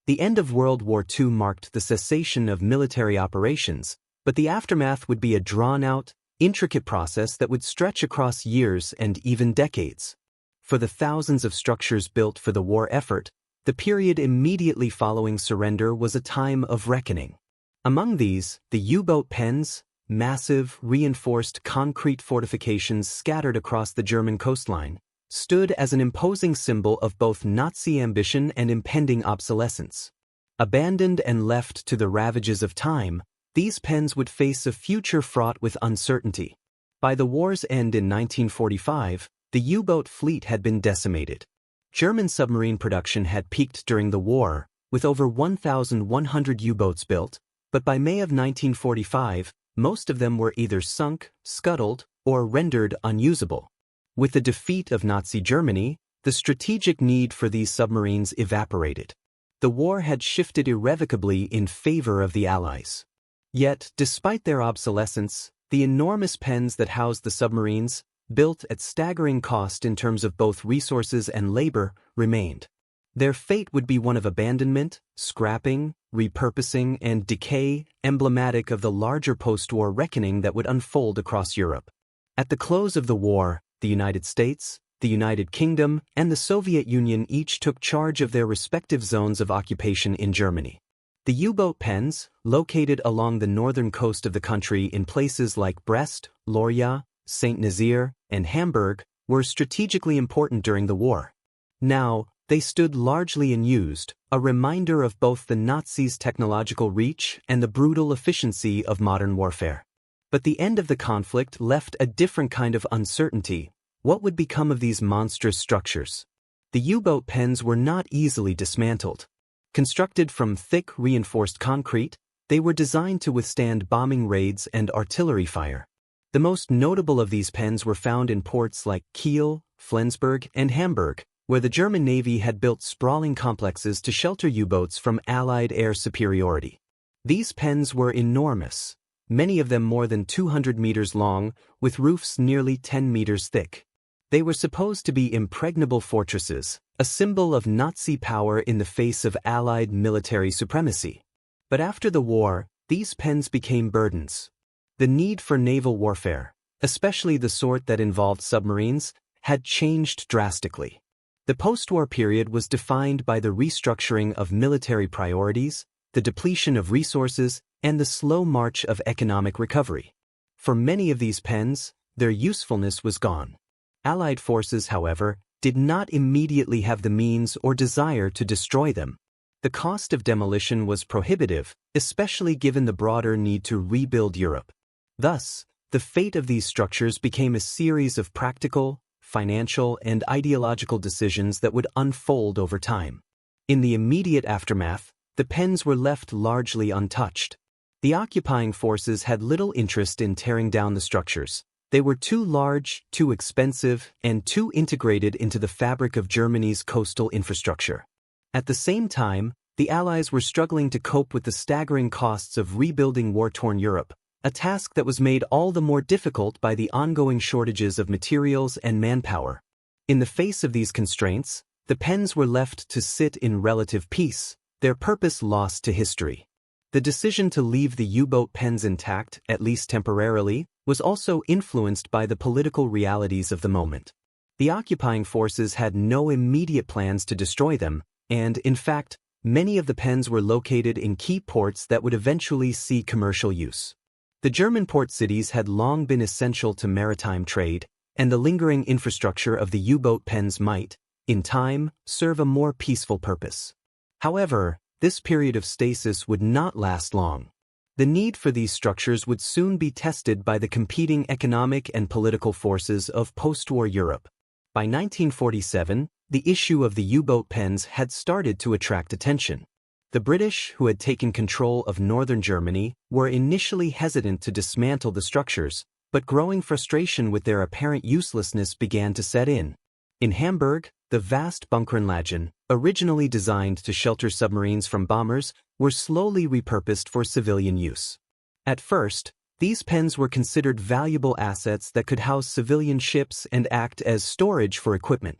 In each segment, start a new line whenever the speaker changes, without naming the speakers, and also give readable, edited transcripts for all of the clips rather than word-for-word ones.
The end of World War II marked the cessation of military operations, but the aftermath would be a drawn-out, intricate process that would stretch across years and even decades. For the thousands of structures built for the war effort, the period immediately following surrender was a time of reckoning. Among these, the U-boat pens, massive, reinforced concrete fortifications scattered across the German coastline, stood as an imposing symbol of both Nazi ambition and impending obsolescence. Abandoned and left to the ravages of time, these pens would face a future fraught with uncertainty. By the war's end in 1945, the U-boat fleet had been decimated. German submarine production had peaked during the war, with over 1,100 U-boats built, but by May of 1945, most of them were either sunk, scuttled, or rendered unusable. With the defeat of Nazi Germany, the strategic need for these submarines evaporated. The war had shifted irrevocably in favor of the Allies. Yet, despite their obsolescence, the enormous pens that housed the submarines, built at staggering cost in terms of both resources and labor, remained. Their fate would be one of abandonment, scrapping, repurposing, and decay, emblematic of the larger post-war reckoning that would unfold across Europe. At the close of the war, the United States, the United Kingdom, and the Soviet Union each took charge of their respective zones of occupation in Germany. The U-boat pens, located along the northern coast of the country in places like Brest, Lorya, Saint-Nazaire, and Hamburg, were strategically important during the war. Now, they stood largely unused, a reminder of both the Nazis' technological reach and the brutal efficiency of modern warfare. But the end of the conflict left a different kind of uncertainty. What would become of these monstrous structures? The U-boat pens were not easily dismantled. Constructed from thick, reinforced concrete, they were designed to withstand bombing raids and artillery fire. The most notable of these pens were found in ports like Kiel, Flensburg, and Hamburg, where the German Navy had built sprawling complexes to shelter U-boats from Allied air superiority. These pens were enormous, many of them more than 200 meters long, with roofs nearly 10 meters thick. They were supposed to be impregnable fortresses, a symbol of Nazi power in the face of Allied military supremacy. But after the war, these pens became burdens. The need for naval warfare, especially the sort that involved submarines, had changed drastically. The post-war period was defined by the restructuring of military priorities, the depletion of resources, and the slow march of economic recovery. For many of these pens, their usefulness was gone. Allied forces, however, did not immediately have the means or desire to destroy them. The cost of demolition was prohibitive, especially given the broader need to rebuild Europe. Thus, the fate of these structures became a series of practical, financial, and ideological decisions that would unfold over time. In the immediate aftermath, the pens were left largely untouched. The occupying forces had little interest in tearing down the structures. They were too large, too expensive, and too integrated into the fabric of Germany's coastal infrastructure. At the same time, the Allies were struggling to cope with the staggering costs of rebuilding war-torn Europe, a task that was made all the more difficult by the ongoing shortages of materials and manpower. In the face of these constraints, the pens were left to sit in relative peace, their purpose lost to history. The decision to leave the U-boat pens intact, at least temporarily, was also influenced by the political realities of the moment. The occupying forces had no immediate plans to destroy them, and, in fact, many of the pens were located in key ports that would eventually see commercial use. The German port cities had long been essential to maritime trade, and the lingering infrastructure of the U-boat pens might, in time, serve a more peaceful purpose. However, this period of stasis would not last long. The need for these structures would soon be tested by the competing economic and political forces of post-war Europe. By 1947, the issue of the U-boat pens had started to attract attention. The British, who had taken control of northern Germany, were initially hesitant to dismantle the structures, but growing frustration with their apparent uselessness began to set in. In Hamburg, the vast Bunkeranlagen, originally designed to shelter submarines from bombers, were slowly repurposed for civilian use. At first, these pens were considered valuable assets that could house civilian ships and act as storage for equipment.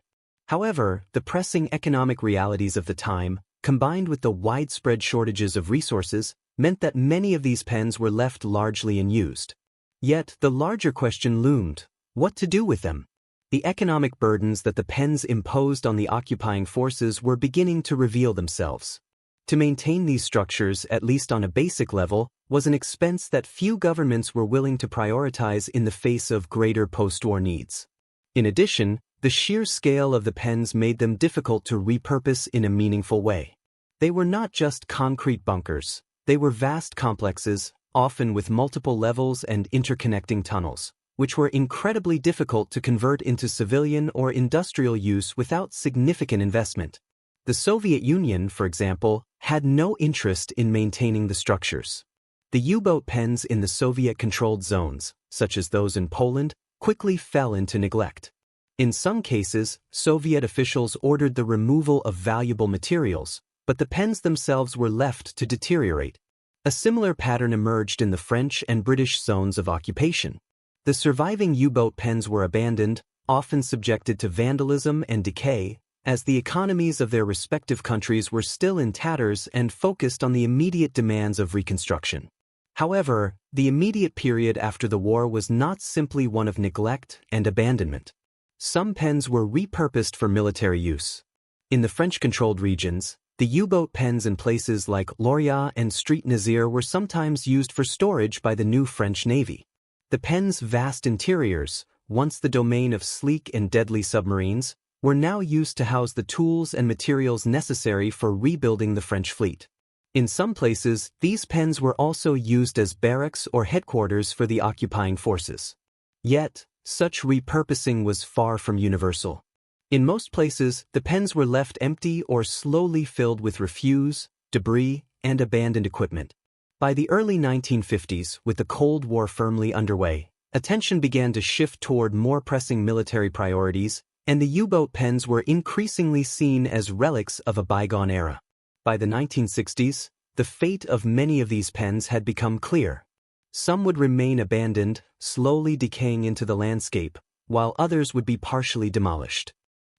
However, the pressing economic realities of the time, combined with the widespread shortages of resources, meant that many of these pens were left largely unused. Yet, the larger question loomed: what to do with them? The economic burdens that the pens imposed on the occupying forces were beginning to reveal themselves. To maintain these structures, at least on a basic level, was an expense that few governments were willing to prioritize in the face of greater post-war needs. In addition, the sheer scale of the pens made them difficult to repurpose in a meaningful way. They were not just concrete bunkers, they were vast complexes, often with multiple levels and interconnecting tunnels, which were incredibly difficult to convert into civilian or industrial use without significant investment. The Soviet Union, for example, had no interest in maintaining the structures. The U-boat pens in the Soviet-controlled zones, such as those in Poland, quickly fell into neglect. In some cases, Soviet officials ordered the removal of valuable materials, but the pens themselves were left to deteriorate. A similar pattern emerged in the French and British zones of occupation. The surviving U-boat pens were abandoned, often subjected to vandalism and decay, as the economies of their respective countries were still in tatters and focused on the immediate demands of reconstruction. However, the immediate period after the war was not simply one of neglect and abandonment. Some pens were repurposed for military use. In the French-controlled regions, the U-boat pens in places like Lorient and Street Nazir were sometimes used for storage by the new French Navy. The pens' vast interiors, once the domain of sleek and deadly submarines, were now used to house the tools and materials necessary for rebuilding the French fleet. In some places, these pens were also used as barracks or headquarters for the occupying forces. Yet, such repurposing was far from universal. In most places, the pens were left empty or slowly filled with refuse, debris, and abandoned equipment. By the early 1950s, with the Cold War firmly underway, attention began to shift toward more pressing military priorities, and the U-boat pens were increasingly seen as relics of a bygone era. By the 1960s, the fate of many of these pens had become clear. Some would remain abandoned, slowly decaying into the landscape, while others would be partially demolished.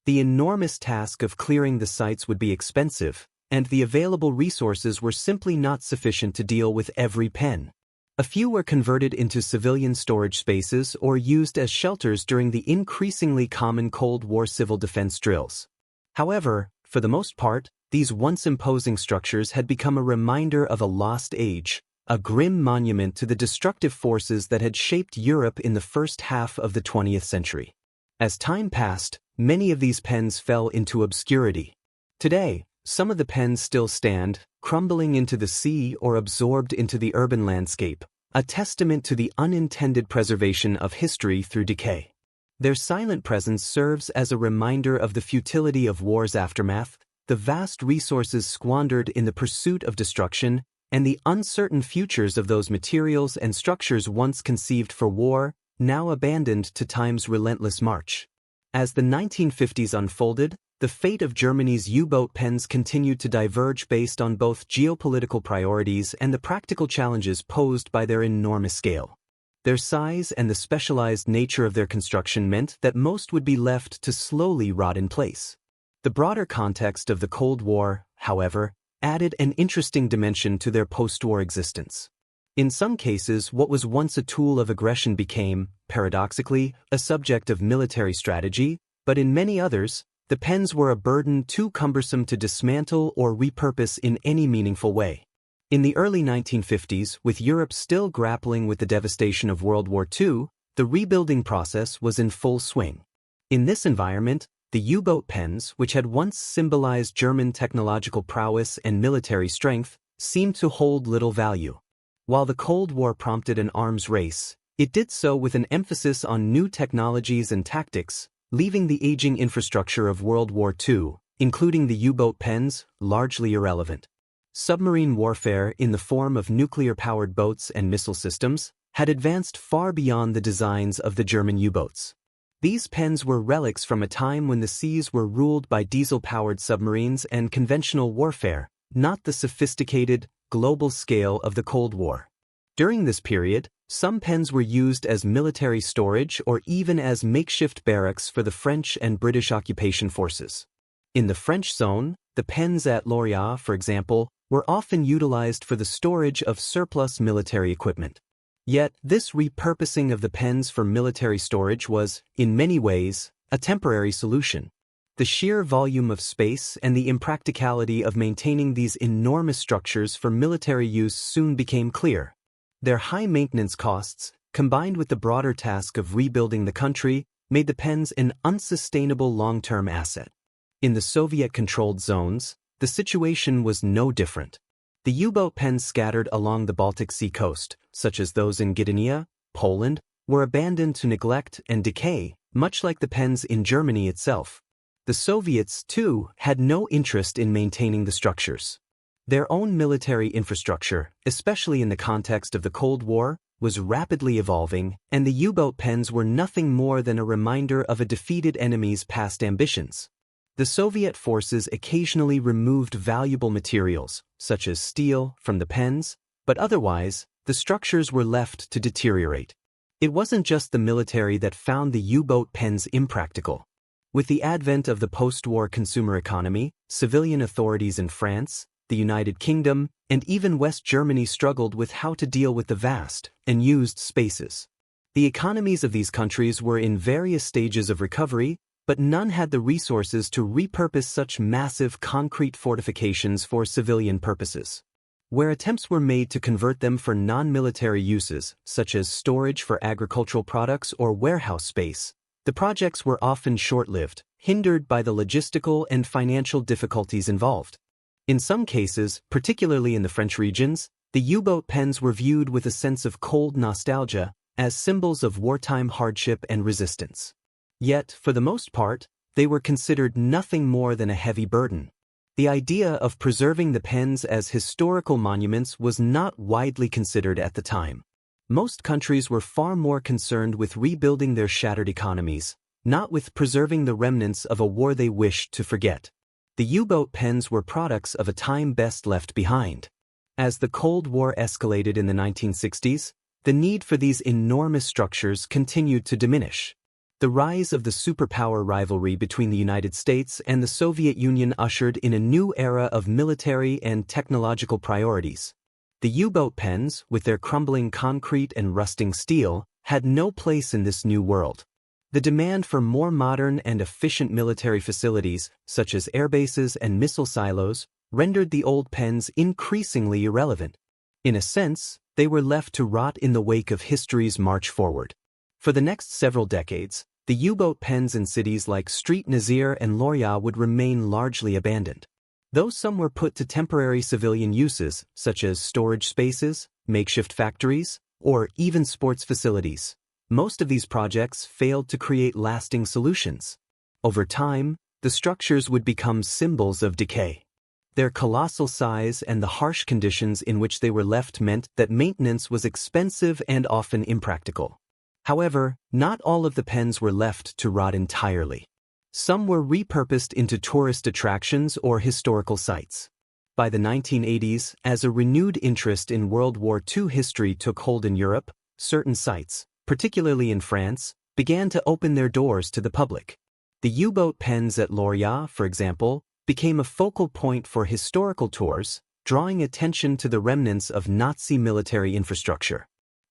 The enormous task of clearing the sites would be expensive, and the available resources were simply not sufficient to deal with every pen. A few were converted into civilian storage spaces or used as shelters during the increasingly common Cold War civil defense drills. However, for the most part, these once imposing structures had become a reminder of a lost age, a grim monument to the destructive forces that had shaped Europe in the first half of the 20th century. As time passed, many of these pens fell into obscurity. Today, some of the pens still stand, crumbling into the sea or absorbed into the urban landscape, a testament to the unintended preservation of history through decay. Their silent presence serves as a reminder of the futility of war's aftermath, the vast resources squandered in the pursuit of destruction, and the uncertain futures of those materials and structures once conceived for war, now abandoned to time's relentless march. As the 1950s unfolded, the fate of Germany's U-boat pens continued to diverge based on both geopolitical priorities and the practical challenges posed by their enormous scale. Their size and the specialized nature of their construction meant that most would be left to slowly rot in place. The broader context of the Cold War, however, added an interesting dimension to their post-war existence. In some cases, what was once a tool of aggression became, paradoxically, a subject of military strategy, but in many others, the pens were a burden too cumbersome to dismantle or repurpose in any meaningful way. In the early 1950s, with Europe still grappling with the devastation of World War II, the rebuilding process was in full swing. In this environment, the U-boat pens, which had once symbolized German technological prowess and military strength, seemed to hold little value. While the Cold War prompted an arms race, it did so with an emphasis on new technologies and tactics, leaving the aging infrastructure of World War II, including the U-boat pens, largely irrelevant. Submarine warfare, in the form of nuclear-powered boats and missile systems, had advanced far beyond the designs of the German U-boats. These pens were relics from a time when the seas were ruled by diesel-powered submarines and conventional warfare, not the sophisticated, global scale of the Cold War. During this period, some pens were used as military storage or even as makeshift barracks for the French and British occupation forces. In the French zone, the pens at Lorient, for example, were often utilized for the storage of surplus military equipment. Yet, this repurposing of the pens for military storage was, in many ways, a temporary solution. The sheer volume of space and the impracticality of maintaining these enormous structures for military use soon became clear. Their high maintenance costs, combined with the broader task of rebuilding the country, made the pens an unsustainable long-term asset. In the Soviet-controlled zones, the situation was no different. The U-boat pens scattered along the Baltic Sea coast, such as those in Gdynia, Poland, were abandoned to neglect and decay, much like the pens in Germany itself. The Soviets, too, had no interest in maintaining the structures. Their own military infrastructure, especially in the context of the Cold War, was rapidly evolving, and the U-boat pens were nothing more than a reminder of a defeated enemy's past ambitions. The Soviet forces occasionally removed valuable materials, such as steel, from the pens, but otherwise, the structures were left to deteriorate. It wasn't just the military that found the U-boat pens impractical. With the advent of the post-war consumer economy, civilian authorities in France, the United Kingdom, and even West Germany struggled with how to deal with the vast, unused spaces. The economies of these countries were in various stages of recovery, but none had the resources to repurpose such massive concrete fortifications for civilian purposes. Where attempts were made to convert them for non-military uses, such as storage for agricultural products or warehouse space, the projects were often short-lived, hindered by the logistical and financial difficulties involved. In some cases, particularly in the French regions, the U-boat pens were viewed with a sense of cold nostalgia as symbols of wartime hardship and resistance. Yet, for the most part, they were considered nothing more than a heavy burden. The idea of preserving the pens as historical monuments was not widely considered at the time. Most countries were far more concerned with rebuilding their shattered economies, not with preserving the remnants of a war they wished to forget. The U-boat pens were products of a time best left behind. As the Cold War escalated in the 1960s, the need for these enormous structures continued to diminish. The rise of the superpower rivalry between the United States and the Soviet Union ushered in a new era of military and technological priorities. The U-boat pens, with their crumbling concrete and rusting steel, had no place in this new world. The demand for more modern and efficient military facilities, such as airbases and missile silos, rendered the old pens increasingly irrelevant. In a sense, they were left to rot in the wake of history's march forward. For the next several decades, the U-boat pens in cities like St. Nazaire and Lorient would remain largely abandoned. Though some were put to temporary civilian uses, such as storage spaces, makeshift factories, or even sports facilities, most of these projects failed to create lasting solutions. Over time, the structures would become symbols of decay. Their colossal size and the harsh conditions in which they were left meant that maintenance was expensive and often impractical. However, not all of the pens were left to rot entirely. Some were repurposed into tourist attractions or historical sites. By the 1980s, as a renewed interest in World War II history took hold in Europe, certain sites, particularly in France, began to open their doors to the public. The U-boat pens at Lorient, for example, became a focal point for historical tours, drawing attention to the remnants of Nazi military infrastructure.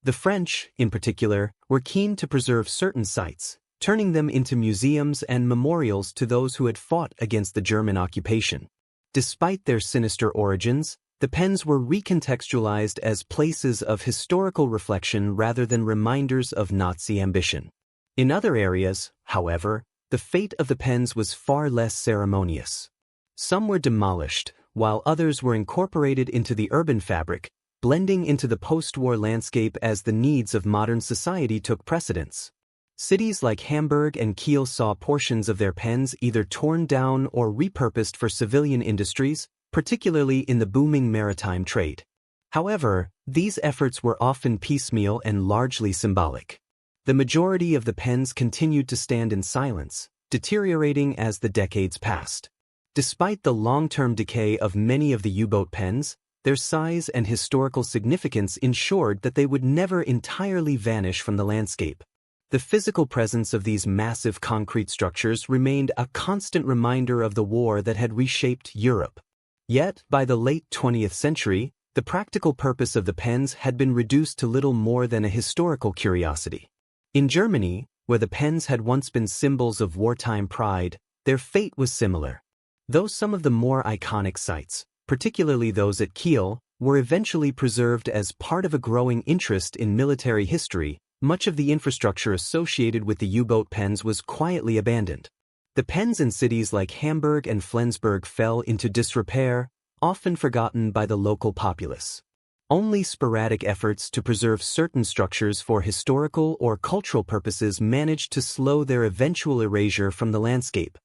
The French, in particular, were keen to preserve certain sites, turning them into museums and memorials to those who had fought against the German occupation. Despite their sinister origins, the pens were recontextualized as places of historical reflection rather than reminders of Nazi ambition. In other areas, however, the fate of the pens was far less ceremonious. Some were demolished, while others were incorporated into the urban fabric, blending into the post-war landscape as the needs of modern society took precedence. Cities like Hamburg and Kiel saw portions of their pens either torn down or repurposed for civilian industries, particularly in the booming maritime trade. However, these efforts were often piecemeal and largely symbolic. The majority of the pens continued to stand in silence, deteriorating as the decades passed. Despite the long-term decay of many of the U-boat pens, their size and historical significance ensured that they would never entirely vanish from the landscape. The physical presence of these massive concrete structures remained a constant reminder of the war that had reshaped Europe. Yet, by the late 20th century, the practical purpose of the pens had been reduced to little more than a historical curiosity. In Germany, where the pens had once been symbols of wartime pride, their fate was similar. Though some of the more iconic sites, particularly those at Kiel, were eventually preserved as part of a growing interest in military history, much of the infrastructure associated with the U-boat pens was quietly abandoned. The pens in cities like Hamburg and Flensburg fell into disrepair, often forgotten by the local populace. Only sporadic efforts to preserve certain structures for historical or cultural purposes managed to slow their eventual erasure from the landscape.